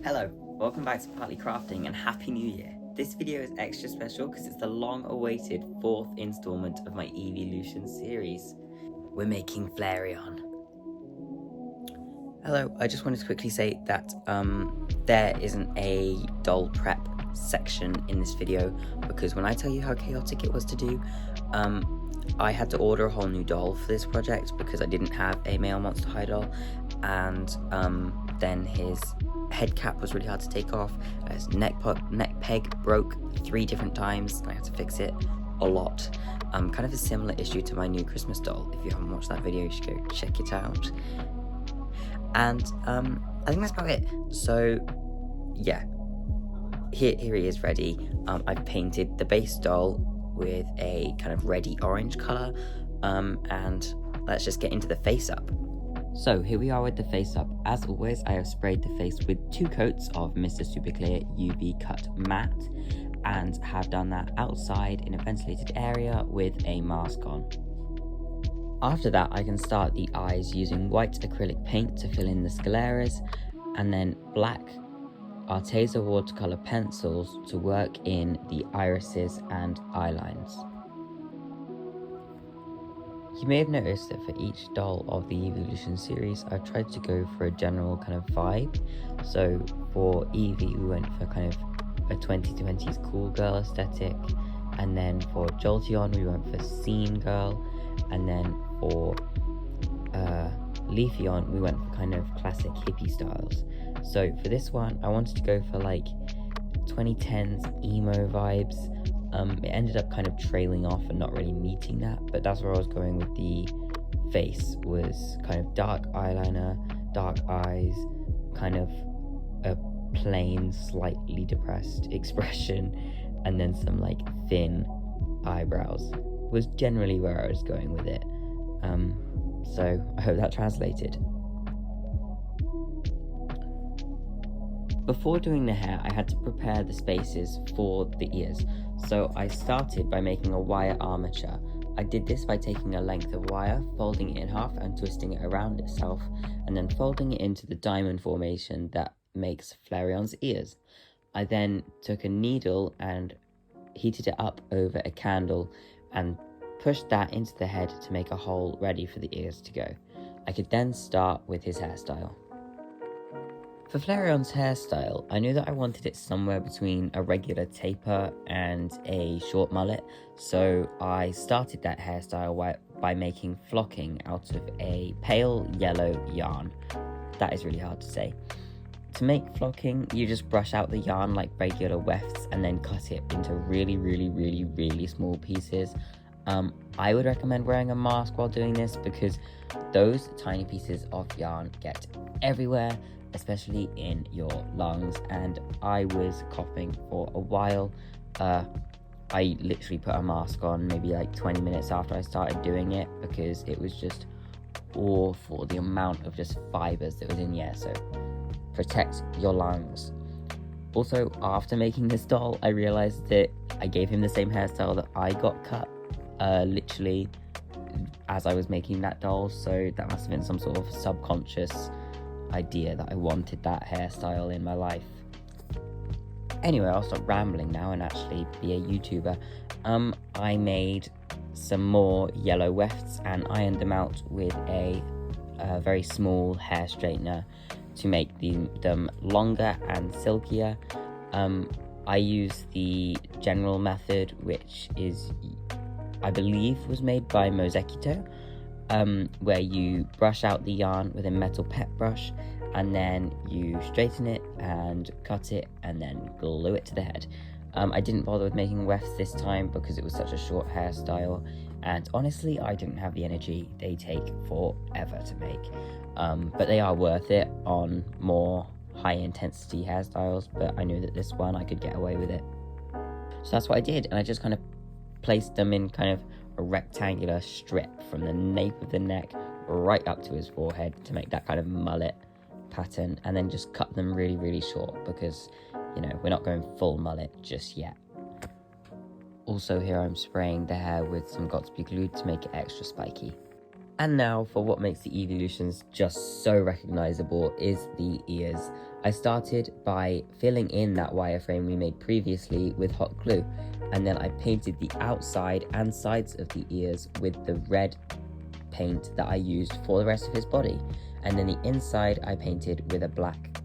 Hello, welcome back to Partly Crafting and Happy New Year. This video is extra special because it's the long-awaited 4th installment of my Eeveelutions series. We're making FLAREON. Hello, I just wanted to quickly say that there isn't a doll prep section in this video because when I tell you how chaotic it was to do, I had to order a whole new doll for this project because I didn't have a male Monster High doll, and then his head cap was really hard to take off. His neck peg broke 3 different times and I had to fix it a lot. Kind of a similar issue to my new Christmas doll. If you haven't watched that video, you should go check it out. And I think that's about it. So yeah, here he is ready. I've painted the base doll with a kind of reddy orange colour, and let's just get into the face up. So here we are with the face up. As always, I have sprayed the face with 2 coats of Mr. Super Clear UV Cut Matte and have done that outside in a ventilated area with a mask on. After that, I can start the eyes using white acrylic paint to fill in the scaleras, and then black Arteza watercolor pencils to work in the irises and eyelines. You may have noticed that for each doll of the Eeveelution series, I've tried to go for a general kind of vibe. So for Eevee, we went for kind of a 2020s cool girl aesthetic, and then for Jolteon, we went for scene girl, and then for Leafeon, we went for kind of classic hippie styles. So for this one, I wanted to go for like 2010s emo vibes. It ended up kind of trailing off and not really meeting that, but that's where I was going with the face, was kind of dark eyeliner, dark eyes, kind of a plain, slightly depressed expression, and then some like thin eyebrows was generally where I was going with it. So I hope that translated. Before doing the hair, I had to prepare the spaces for the ears. So I started by making a wire armature. I did this by taking a length of wire, folding it in half and twisting it around itself, and then folding it into the diamond formation that makes FLAREON's ears. I then took a needle and heated it up over a candle and pushed that into the head to make a hole ready for the ears to go. I could then start with his hairstyle. For FLAREON's hairstyle, I knew that I wanted it somewhere between a regular taper and a short mullet, so I started that hairstyle by making flocking out of a pale yellow yarn. That is really hard to say. To make flocking, you just brush out the yarn like regular wefts and then cut it into really small pieces. I would recommend wearing a mask while doing this because those tiny pieces of yarn get everywhere, especially in your lungs, and I was coughing for a while. I literally put a mask on maybe like 20 minutes after I started doing it because it was just awful, the amount of just fibers that was in the air. So protect your lungs. Also, after making this doll, I realized that I gave him the same hairstyle that I got cut literally as I was making that doll, so that must have been some sort of subconscious idea that I wanted that hairstyle in my life. Anyway, I'll stop rambling now and actually be a YouTuber. I made some more yellow wefts and ironed them out with a very small hair straightener to make them longer and silkier. I use the general method, which is, I believe, was made by Mosekito, where you brush out the yarn with a metal pet brush and then you straighten it and cut it and then glue it to the head. I didn't bother with making wefts this time because it was such a short hairstyle, and honestly I didn't have the energy. They take forever to make, but they are worth it on more high intensity hairstyles, but I knew that this one I could get away with it. So that's what I did, and I just kind of placed them in kind of a rectangular strip from the nape of the neck right up to his forehead to make that kind of mullet pattern, and then just cut them really short because, you know, we're not going full mullet just yet. Also here I'm spraying the hair with some Got2b glue to make it extra spiky. And now for what makes the Eeveelutions just so recognizable is the ears. I started by filling in that wireframe we made previously with hot glue, and then I painted the outside and sides of the ears with the red paint that I used for the rest of his body, and then the inside I painted with a black.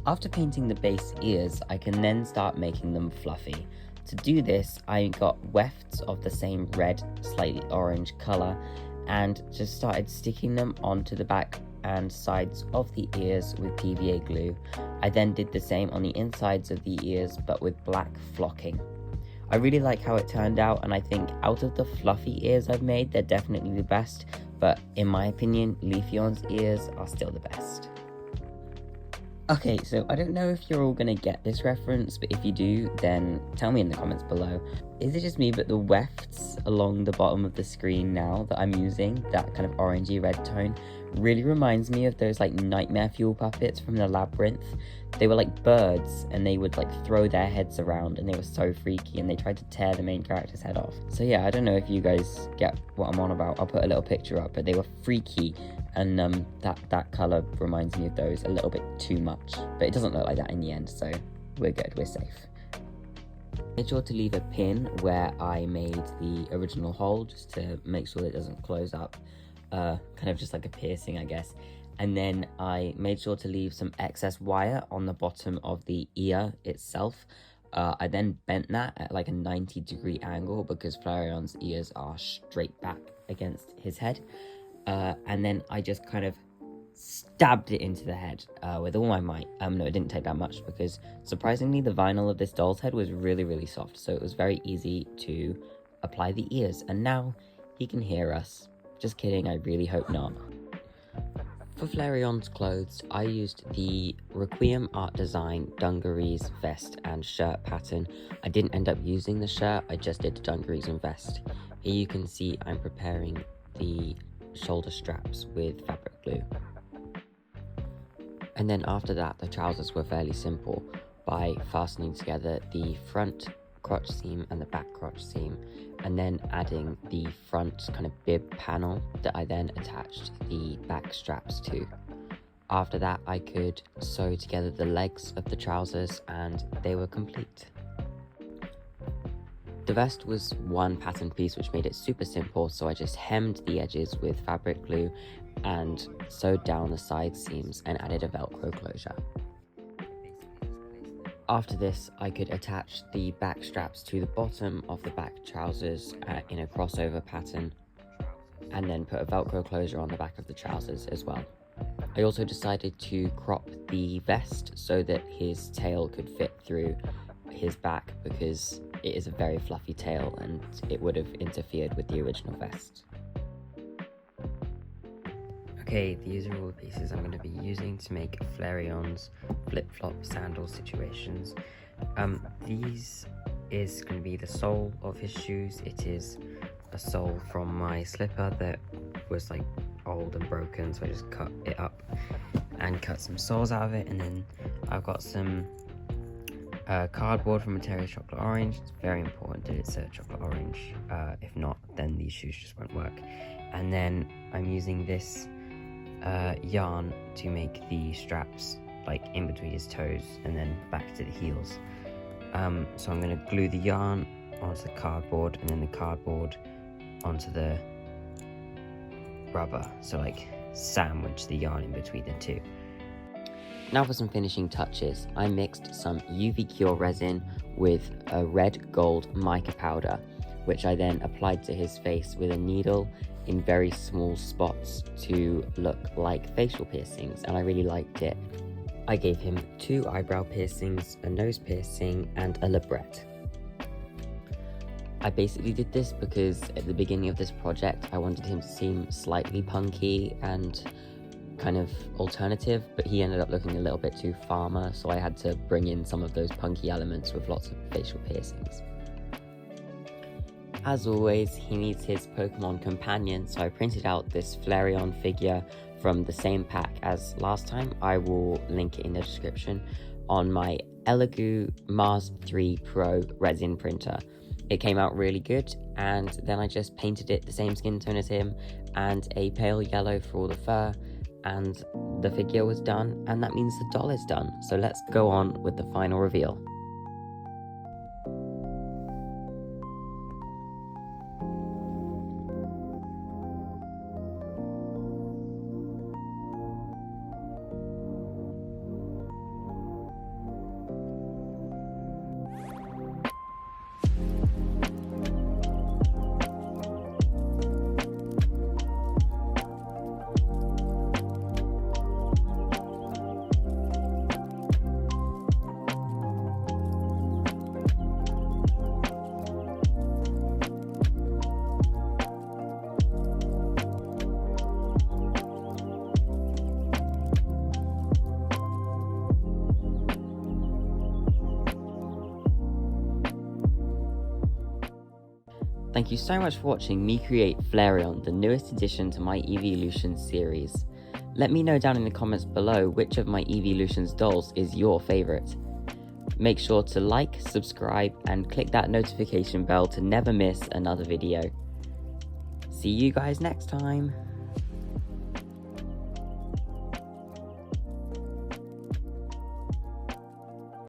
After painting the base ears, I can then start making them fluffy. To do this, I got wefts of the same red, slightly orange colour and just started sticking them onto the back and sides of the ears with PVA glue. I then did the same on the insides of the ears but with black flocking. I really like how it turned out, and I think out of the fluffy ears I've made, they're definitely the best, but in my opinion, Leafeon's ears are still the best. Okay, so I don't know if you're all gonna get this reference, but if you do, then tell me in the comments below. Is it just me, but the wefts along the bottom of the screen now that I'm using, that kind of orangey red tone, really reminds me of those like nightmare fuel puppets from the Labyrinth. They were like birds, and they would like throw their heads around, and they were so freaky, and they tried to tear the main character's head off. So yeah, I don't know if you guys get what I'm on about. I'll put a little picture up, but they were freaky. And that colour reminds me of those a little bit too much. But it doesn't look like that in the end, so we're good, we're safe. Made sure to leave a pin where I made the original hole, just to make sure it doesn't close up. Kind of just like a piercing, I guess. And then I made sure to leave some excess wire on the bottom of the ear itself. I then bent that at like a 90-degree angle because FLAREON's ears are straight back against his head. And then I just kind of stabbed it into the head with all my might. No, it didn't take that much because surprisingly the vinyl of this doll's head was really soft, so it was very easy to apply the ears. And now he can hear us. Just kidding, I really hope not. For FLAREON's clothes, I used the Requiem Art Design dungarees, vest and shirt pattern. I didn't end up using the shirt, I just did the dungarees and vest. Here you can see I'm preparing the shoulder straps with fabric glue. And then after that, the trousers were fairly simple by fastening together the front crotch seam and the back crotch seam, and then adding the front kind of bib panel that I then attached the back straps to. After that, I could sew together the legs of the trousers and they were complete. The vest was one pattern piece which made it super simple, so I just hemmed the edges with fabric glue and sewed down the side seams and added a Velcro closure. After this, I could attach the back straps to the bottom of the back trousers in a crossover pattern, and then put a Velcro closure on the back of the trousers as well. I also decided to crop the vest so that his tail could fit through his back because it is a very fluffy tail and it would have interfered with the original vest. Okay, these are all the pieces I'm going to be using to make FLAREON's flip-flop sandal situations. These is going to be the sole of his shoes. It is a sole from my slipper that was like old and broken, so I just cut it up and cut some soles out of it. And then I've got some cardboard from Materia Chocolate Orange. It's very important that it's a chocolate orange. If not, then these shoes just won't work. And then I'm using this yarn to make the straps like in between his toes and then back to the heels. So I'm going to glue the yarn onto the cardboard and then the cardboard onto the rubber, so like sandwich the yarn in between the two. Now for some finishing touches. I mixed some UV Cure resin with a red gold mica powder, which I then applied to his face with a needle in very small spots to look like facial piercings, and I really liked it. I gave him 2 eyebrow piercings, a nose piercing and a labret. I basically did this because at the beginning of this project I wanted him to seem slightly punky and kind of alternative, but he ended up looking a little bit too farmer, so I had to bring in some of those punky elements with lots of facial piercings. As always, he needs his Pokemon companion, so I printed out this FLAREON figure from the same pack as last time. I will link it in the description on my Elegoo Mars 3 Pro resin printer. It came out really good, and then I just painted it the same skin tone as him and a pale yellow for all the fur, and the figure was done, and that means the doll is done. So let's go on with the final reveal. Thank you so much for watching me create FLAREON, the newest addition to my Eeveelutions series. Let me know down in the comments below which of my Eeveelutions dolls is your favourite. Make sure to like, subscribe, and click that notification bell to never miss another video. See you guys next time!